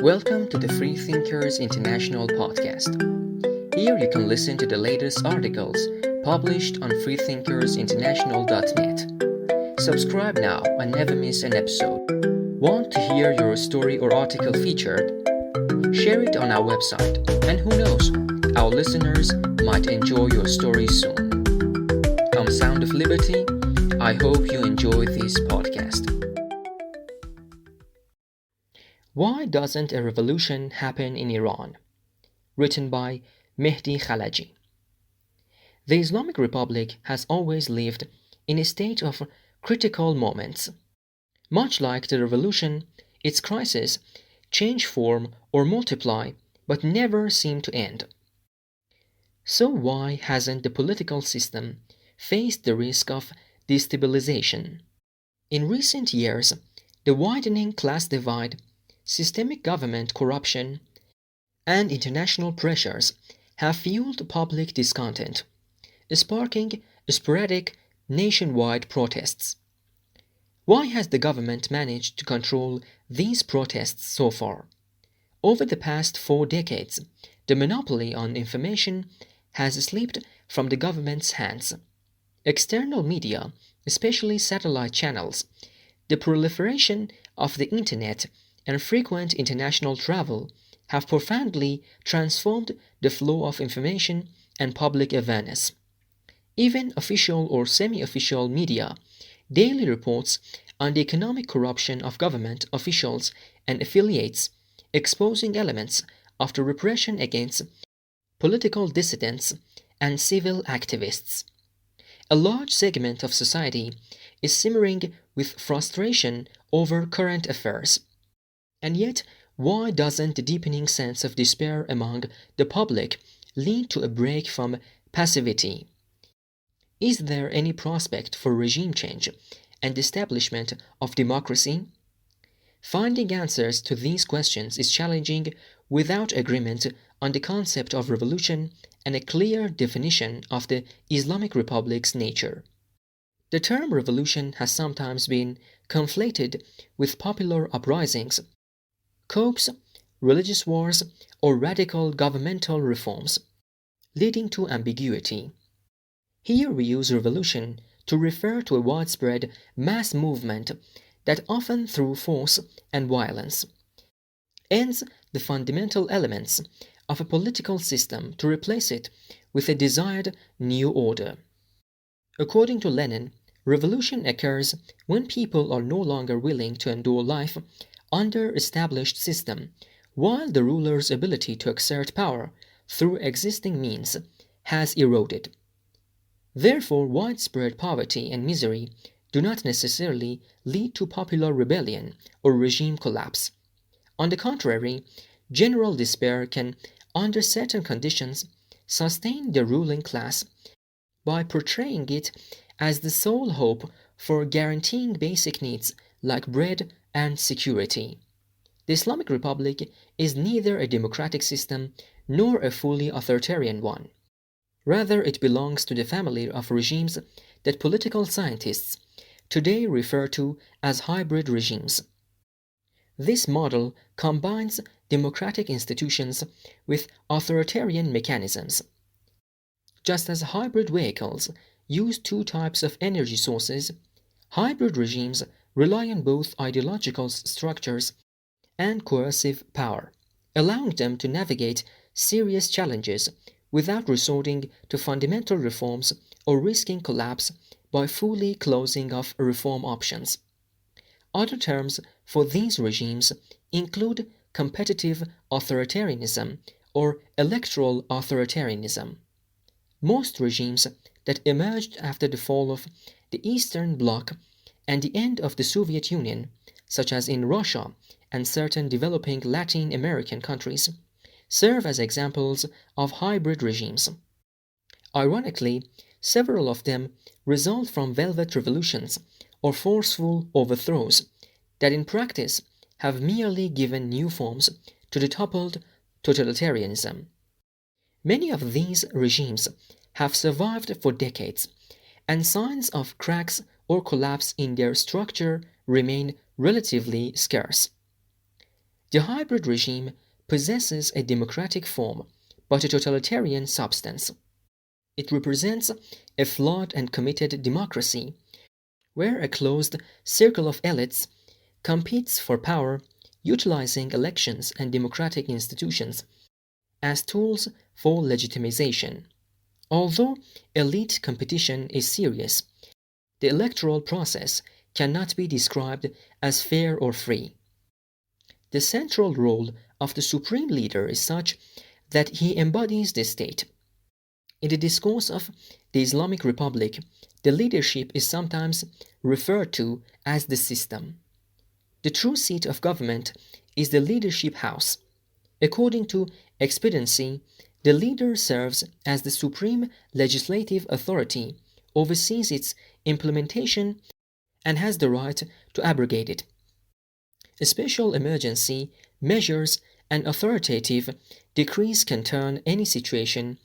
Welcome to the Free Thinkers International podcast. Here you can listen to the latest articles published on freethinkersinternational.net. Subscribe now and never miss an episode. Want to hear your story or article featured? Share it on our website, and who knows, our listeners might enjoy your story soon. I'm Sound of Liberty. I hope you enjoy this podcast. Why doesn't a revolution happen in Iran? Written by Mehdi Khalaji. The Islamic Republic has always lived in a state of critical moments. Much like the revolution, its crises change form or multiply but never seem to end. So why hasn't the political system faced the risk of destabilization? In recent years, the widening class divide, systemic government corruption, and international pressures have fueled public discontent, sparking sporadic nationwide protests. Why has the government managed to control these protests so far? Over the past 4 decades, the monopoly on information has slipped from the government's hands. External media, especially satellite channels, the proliferation of the internet, and frequent international travel have profoundly transformed the flow of information and public awareness. Even official or semi-official media daily reports on the economic corruption of government officials and affiliates, exposing elements of the repression against political dissidents and civil activists. A large segment of society is simmering with frustration over current affairs. And yet, why doesn't the deepening sense of despair among the public lead to a break from passivity? Is there any prospect for regime change and establishment of democracy? Finding answers to these questions is challenging without agreement on the concept of revolution and a clear definition of the Islamic Republic's nature. The term revolution has sometimes been conflated with popular uprisings, coups, religious wars, or radical governmental reforms, leading to ambiguity. Here we use revolution to refer to a widespread mass movement that often through force and violence ends the fundamental elements of a political system to replace it with a desired new order. According to Lenin, revolution occurs when people are no longer willing to endure life under established system, while the ruler's ability to exert power through existing means has eroded. Therefore, widespread poverty and misery do not necessarily lead to popular rebellion or regime collapse. On the contrary, general despair can, under certain conditions, sustain the ruling class by portraying it as the sole hope for guaranteeing basic needs like bread and security. The Islamic Republic is neither a democratic system nor a fully authoritarian one. Rather, it belongs to the family of regimes that political scientists today refer to as hybrid regimes. This model combines democratic institutions with authoritarian mechanisms. Just as hybrid vehicles use 2 types of energy sources, hybrid regimes rely on both ideological structures and coercive power, allowing them to navigate serious challenges without resorting to fundamental reforms or risking collapse by fully closing off reform options. Other terms for these regimes include competitive authoritarianism or electoral authoritarianism. Most regimes that emerged after the fall of the Eastern Bloc and the end of the Soviet Union, such as in Russia and certain developing Latin American countries, serve as examples of hybrid regimes. Ironically, several of them result from velvet revolutions or forceful overthrows that in practice have merely given new forms to the toppled totalitarianism. Many of these regimes have survived for decades, and signs of cracks or collapse in their structure remain relatively scarce. The hybrid regime possesses a democratic form, but a totalitarian substance. It represents a flawed and committed democracy, where a closed circle of elites competes for power, utilizing elections and democratic institutions as tools for legitimization. Although elite competition is serious, the electoral process cannot be described as fair or free. The central role of the supreme leader is such that he embodies the state. In the discourse of the Islamic Republic, the leadership is sometimes referred to as the system. The true seat of government is the leadership house. According to expediency, the leader serves as the supreme legislative authority, oversees its implementation, and has the right to abrogate it. Special emergency measures and authoritative decrees can turn any situation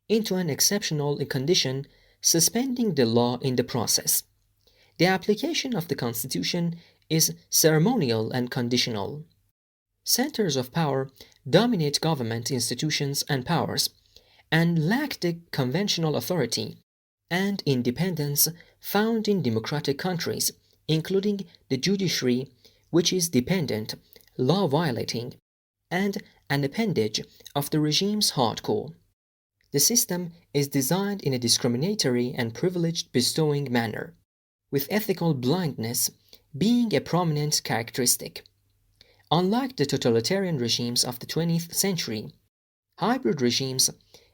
into an exceptional condition, suspending the law in the process. The application of the Constitution is ceremonial and conditional. Centers of power dominate government institutions and powers, and lack the conventional authority and independence found in democratic countries, including the judiciary, which is dependent, law-violating, and an appendage of the regime's hardcore. The system is designed in a discriminatory and privileged bestowing manner, with ethical blindness being a prominent characteristic. Unlike the totalitarian regimes of the 20th century, hybrid regimes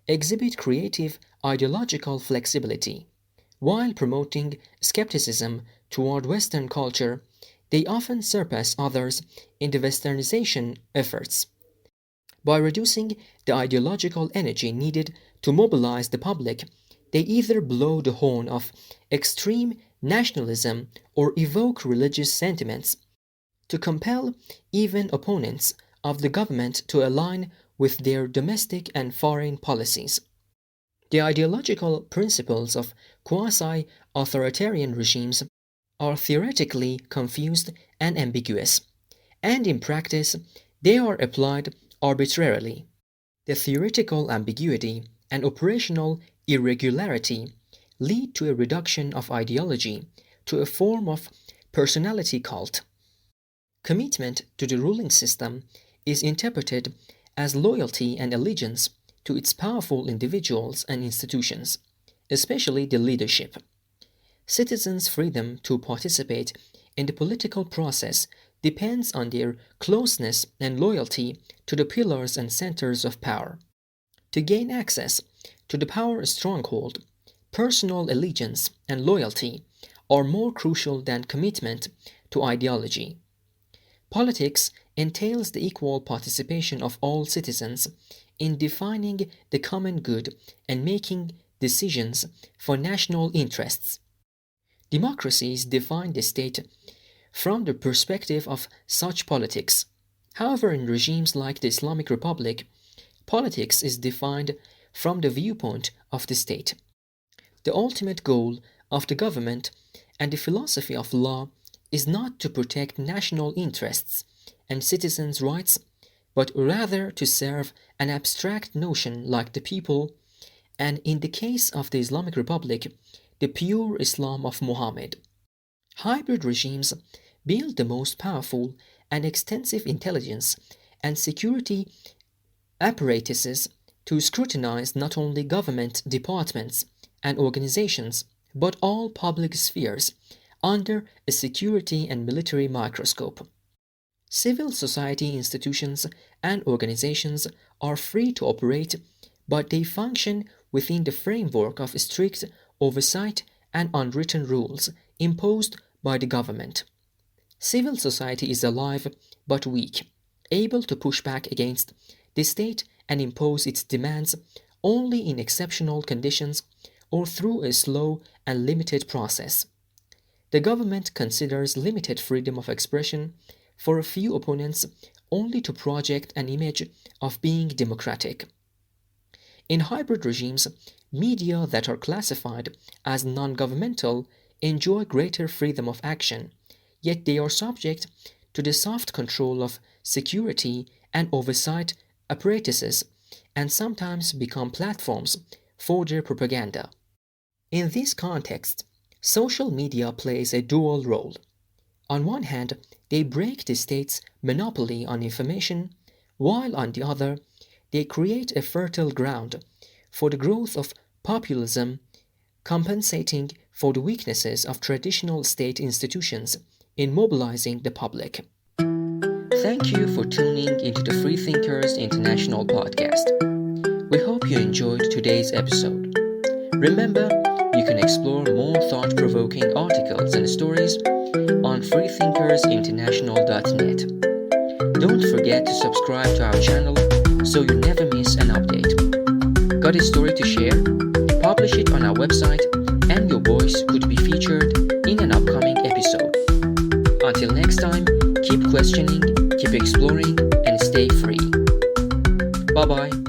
exhibit creative ideological flexibility. While promoting skepticism toward Western culture, they often surpass others in the westernization efforts. By reducing the ideological energy needed to mobilize the public, they either blow the horn of extreme nationalism or evoke religious sentiments to compel even opponents of the government to align with their domestic and foreign policies. The ideological principles of quasi-authoritarian regimes are theoretically confused and ambiguous, and in practice they are applied arbitrarily. The theoretical ambiguity and operational irregularity lead to a reduction of ideology to a form of personality cult. Commitment to the ruling system is interpreted as loyalty and allegiance to its powerful individuals and institutions, especially the leadership. Citizens' freedom to participate in the political process depends on their closeness and loyalty to the pillars and centers of power. To gain access to the power stronghold, personal allegiance and loyalty are more crucial than commitment to ideology. Politics entails the equal participation of all citizens in defining the common good and making decisions for national interests. Democracies define the state from the perspective of such politics. However, in regimes like the Islamic Republic, politics is defined from the viewpoint of the state. The ultimate goal of the government and the philosophy of law is not to protect national interests and citizens' rights, but rather to serve an abstract notion like the people, and in the case of the Islamic Republic, the pure Islam of Muhammad. Hybrid regimes build the most powerful and extensive intelligence and security apparatuses to scrutinize not only government departments and organizations, but all public spheres under a security and military microscope. Civil society institutions and organizations are free to operate, but they function within the framework of strict oversight and unwritten rules imposed by the government. Civil society is alive but weak, able to push back against the state and impose its demands only in exceptional conditions or through a slow and limited process. The government considers limited freedom of expression for a few opponents only to project an image of being democratic. In hybrid regimes, media that are classified as non-governmental enjoy greater freedom of action, yet they are subject to the soft control of security and oversight apparatuses and sometimes become platforms for their propaganda. In this context, social media plays a dual role. On one hand, they break the state's monopoly on information, while on the other, they create a fertile ground for the growth of populism, compensating for the weaknesses of traditional state institutions in mobilizing the public. Thank you for tuning into the Freethinkers International podcast. We hope you enjoyed today's episode. Remember, you can explore more thought-provoking articles and stories on freethinkersinternational.net. Don't forget to subscribe to our channel so you never miss an update. Got a story to share? Publish it on our website and your voice could be featured in an upcoming episode. Until next time, keep questioning, keep exploring, and stay free. Bye-bye.